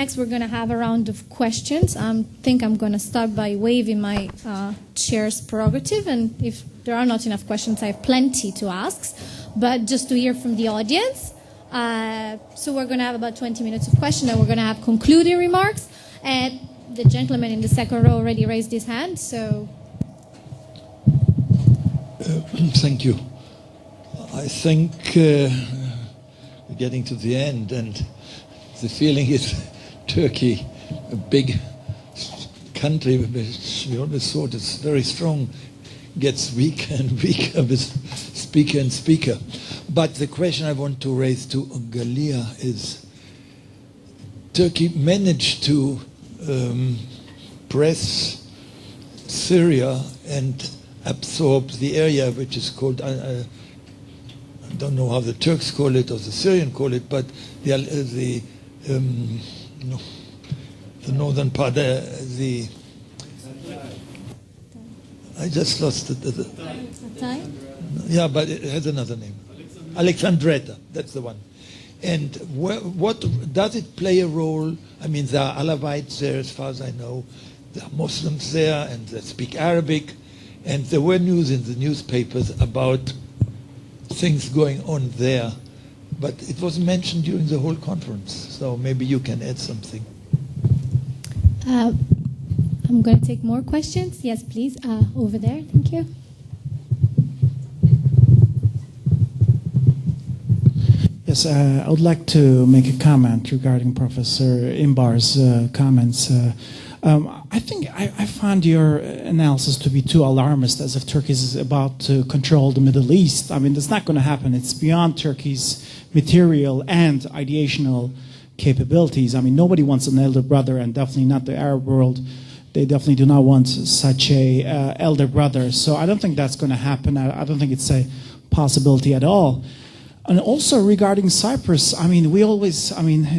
next, we're going to have a round of questions. I think I'm going to start by waiving my chair's prerogative, and if there are not enough questions, I have plenty to ask. But just to hear from the audience, so we're going to have about 20 minutes of questions, and we're going to have concluding remarks. And the gentleman in the second row already raised his hand, so. Thank you. I think we're getting to the end, and the feeling is Turkey, a big country, which we always thought is very strong, gets weaker and weaker with speaker and speaker. But the question I want to raise to Galia is, Turkey managed to press Syria and absorb the area which is called, I don't know how the Turks call it or the Syrians call it, but the northern part, I just lost it. Yeah, but it has another name. Alexandretta, that's the one. And what does it play a role? I mean, there are Alawites there, as far as I know. There are Muslims there, and they speak Arabic. And there were news in the newspapers about things going on there. But it wasn't mentioned during the whole conference. So maybe you can add something. I'm going to take more questions. Yes, please. Over there. Thank you. Yes, I would like to make a comment regarding Professor Imbar's comments. I think I find your analysis to be too alarmist, as if Turkey is about to control the Middle East. I mean, that's not going to happen. It's beyond Turkey's material and ideational capabilities. I mean, nobody wants an elder brother, and definitely not the Arab world. They definitely do not want such a elder brother. So I don't think that's going to happen. I don't think it's a possibility at all. And also regarding Cyprus, I mean,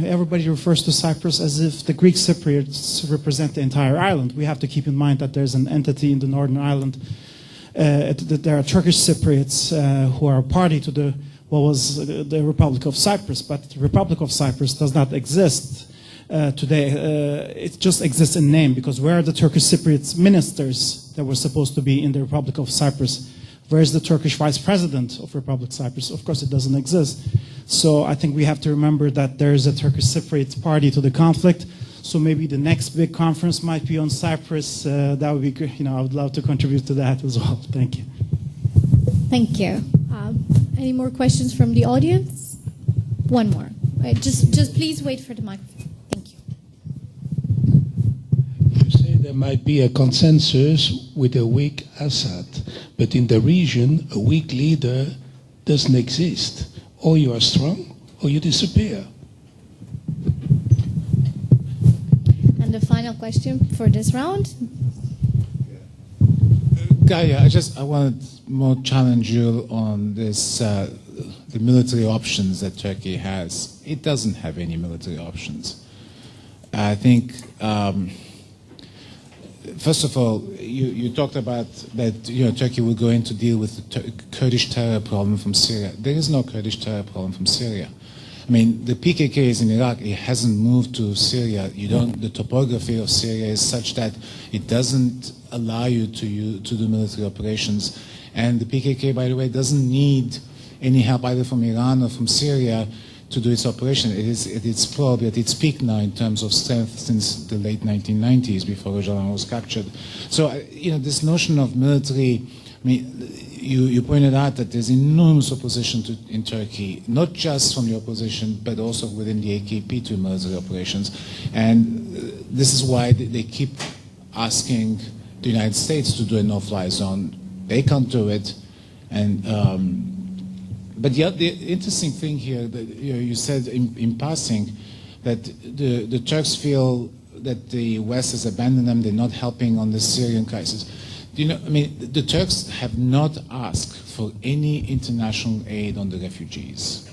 everybody refers to Cyprus as if the Greek Cypriots represent the entire island. We have to keep in mind that there's an entity in the Northern Ireland, that there are Turkish Cypriots who are a party to what was the Republic of Cyprus, but the Republic of Cyprus does not exist today. It just exists in name, because where are the Turkish Cypriots ministers that were supposed to be in the Republic of Cyprus? Where is the Turkish vice president of Republic of Cyprus? Of course, it doesn't exist. So I think we have to remember that there is a Turkish Cypriot party to the conflict. So maybe the next big conference might be on Cyprus. That would be great. I would love to contribute to that as well. Thank you. Thank you. Any more questions from the audience? One more. Just please wait for the microphone. There might be a consensus with a weak Assad, but in the region, a weak leader doesn't exist. Or you are strong, or you disappear. And the final question for this round. Gaia, I want to more challenge you on this, the military options that Turkey has. It doesn't have any military options. I think... first of all, you talked about that Turkey will go in to deal with the Kurdish terror problem from Syria. There is no Kurdish terror problem from Syria. I mean, the PKK is in Iraq. It hasn't moved to Syria. The topography of Syria is such that it doesn't allow you to do military operations. And the PKK, by the way, doesn't need any help either from Iran or from Syria to do its operation. It's probably at its peak now in terms of strength since the late 1990s, before Öcalan was captured. So, this notion of military, I mean, you pointed out that there's enormous opposition in Turkey, not just from the opposition, but also within the AKP to military operations. And this is why they keep asking the United States to do a no-fly zone. They can't do it. And but the interesting thing here, that you said in passing, that the Turks feel that the West has abandoned them, they're not helping on the Syrian crisis. The Turks have not asked for any international aid on the refugees.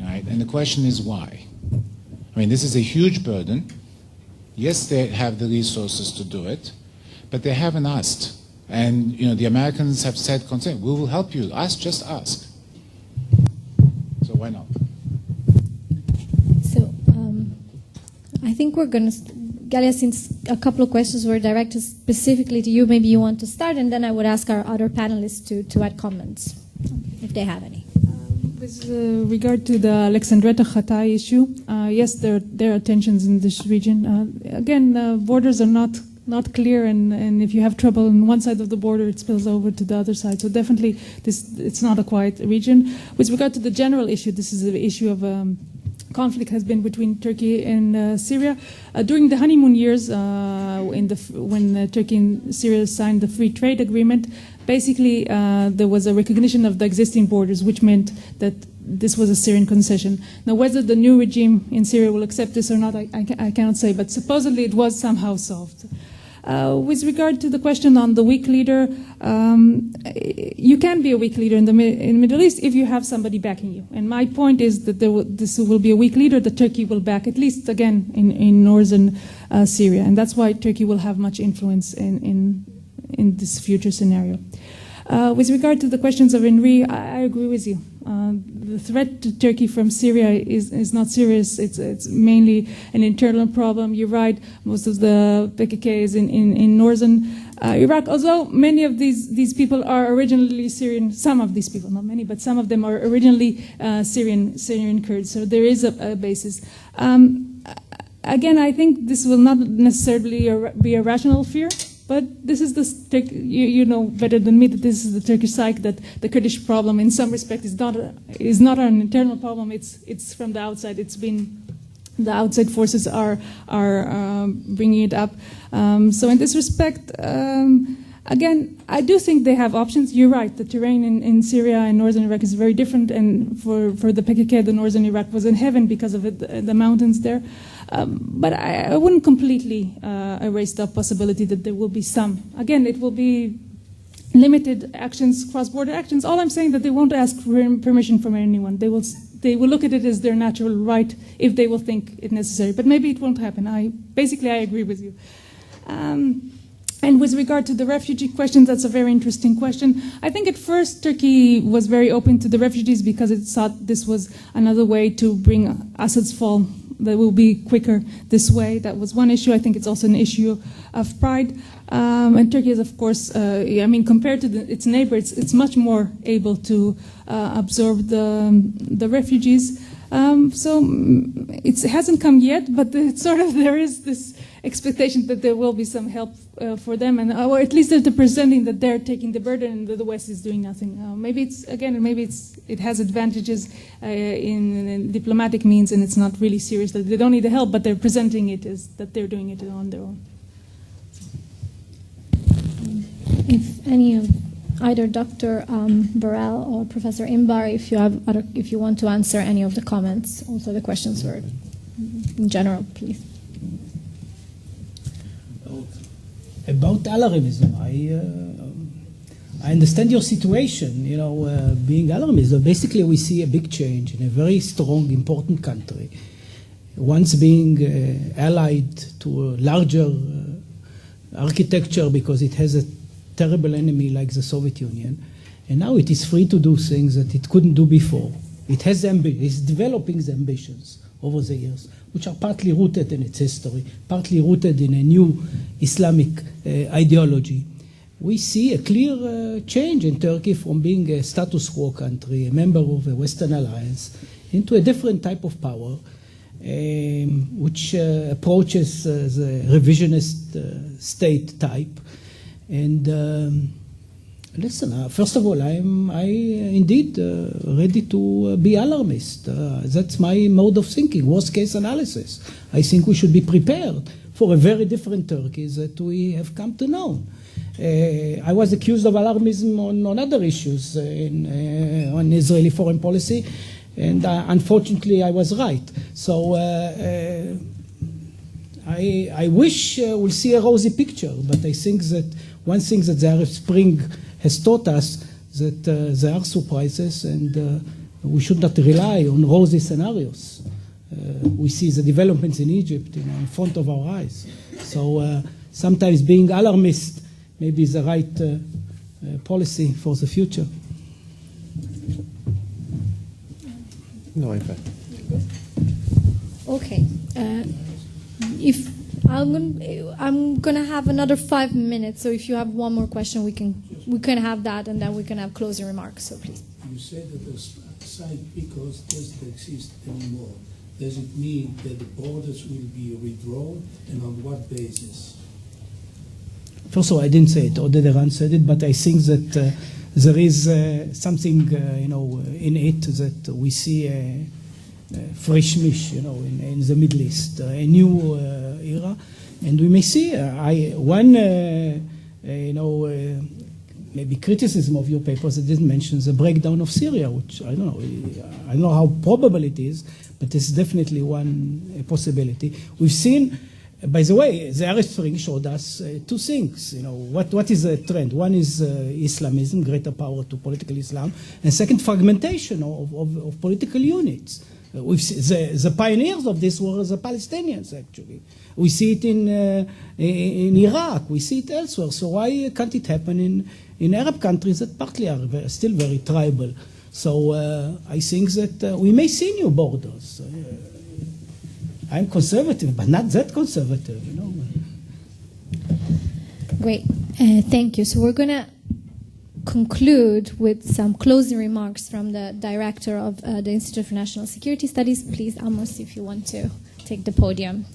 Right? And the question is why? I mean, this is a huge burden. Yes, they have the resources to do it, but they haven't asked. And the Americans have said, we will help you. Just ask. So why not? So I think we're going to, Galia, since a couple of questions were directed specifically to you, maybe you want to start, and then I would ask our other panelists to add comments, if they have any. With regard to the Alexandretta Khatai issue, yes, there are tensions in this region. Again, borders are not clear, and if you have trouble on one side of the border, it spills over to the other side. So definitely, it's not a quiet region. With regard to the general issue, this is an issue of conflict has been between Turkey and Syria. During the honeymoon years, when Turkey and Syria signed the free trade agreement, basically there was a recognition of the existing borders, which meant that this was a Syrian concession. Now, whether the new regime in Syria will accept this or not, I cannot say, but supposedly it was somehow solved. With regard to the question on the weak leader, you can be a weak leader in the Middle East if you have somebody backing you. And my point is that this will be a weak leader that Turkey will back, at least, again, in northern Syria. And that's why Turkey will have much influence in this future scenario. With regard to the questions of Henri, I agree with you. The threat to Turkey from Syria is not serious. It's mainly an internal problem. You're right, most of the PKK is in northern Iraq, although many of these people are originally Syrian. Some of these people, not many, but some of them are originally Syrian Kurds, so there is a basis. Again, I think this will not necessarily be a rational fear. But this is you know better than me that this is the Turkish psyche, that the Kurdish problem in some respect is not an internal problem. It's from the outside. It's been the outside forces are bringing it up. So in this respect, again, I do think they have options. You're right. The terrain in Syria and northern Iraq is very different, and for the PKK, the northern Iraq was in heaven because of the mountains there. But I wouldn't completely erase the possibility that there will be some. Again, it will be limited actions, cross-border actions. All I'm saying that they won't ask for permission from anyone. They will look at it as their natural right if they will think it necessary. But maybe it won't happen. I agree with you. And with regard to the refugee question, that's a very interesting question. I think at first Turkey was very open to the refugees because it thought this was another way to bring Assad's fall. That will be quicker this way. That was one issue. I think it's also an issue of pride. And Turkey is, of course, compared to its neighbor, it's much more able to absorb the refugees. So it hasn't come yet, but there is this expectation that there will be some help for them, or at least they're presenting that they're taking the burden and that the West is doing nothing. Maybe it has advantages in diplomatic means, and it's not really serious that they don't need the help, but they're presenting it as that they're doing it on their own. If any of either Dr. Burrell or Professor Imbar, if you want to answer any of the comments, also the questions were in general, please. About alarmism, I understand your situation, being alarmist. Basically, we see a big change in a very strong, important country, once being allied to a larger architecture because it has a terrible enemy like the Soviet Union, and now it is free to do things that it couldn't do before. It has it's developing the ambitions over the years, which are partly rooted in its history, partly rooted in a new Islamic ideology. We see a clear change in Turkey from being a status quo country, a member of a Western alliance, into a different type of power, which approaches the revisionist state type. And listen, first of all, I indeed ready to be alarmist. That's my mode of thinking, worst case analysis. I think we should be prepared for a very different Turkey that we have come to know. I was accused of alarmism on other issues on Israeli foreign policy, and unfortunately I was right. So I wish we'll see a rosy picture, but I think that one thing that the Arab Spring has taught us that there are surprises, and we should not rely on rosy scenarios. We see the developments in Egypt in front of our eyes. So sometimes being alarmist may be the right policy for the future. No, in fact. Okay. if I'm gonna have another 5 minutes, so if you have one more question, we can have that, and then we can have closing remarks. So please. You say that the side because doesn't exist anymore. Does it mean that the borders will be withdrawn, and on what basis? First of all, I didn't say it. Odederan said it, but I think that there is something, in it that we see a fresh mish, in the Middle East, a new era, and we may see maybe criticism of your papers that didn't mention the breakdown of Syria, which I don't know how probable it is, but it's definitely one possibility. We've seen. By the way, the Arab Spring showed us two things. What is the trend? One is Islamism, greater power to political Islam, and second, fragmentation of political units. The pioneers of this were the Palestinians, actually. We see it in Iraq. We see it elsewhere. So why can't it happen in Arab countries that partly are still very tribal? So I think that we may see new borders. I'm conservative, but not that conservative, Great. Thank you. So we're going to conclude with some closing remarks from the director of the Institute for National Security Studies. Please, Amos, if you want to take the podium.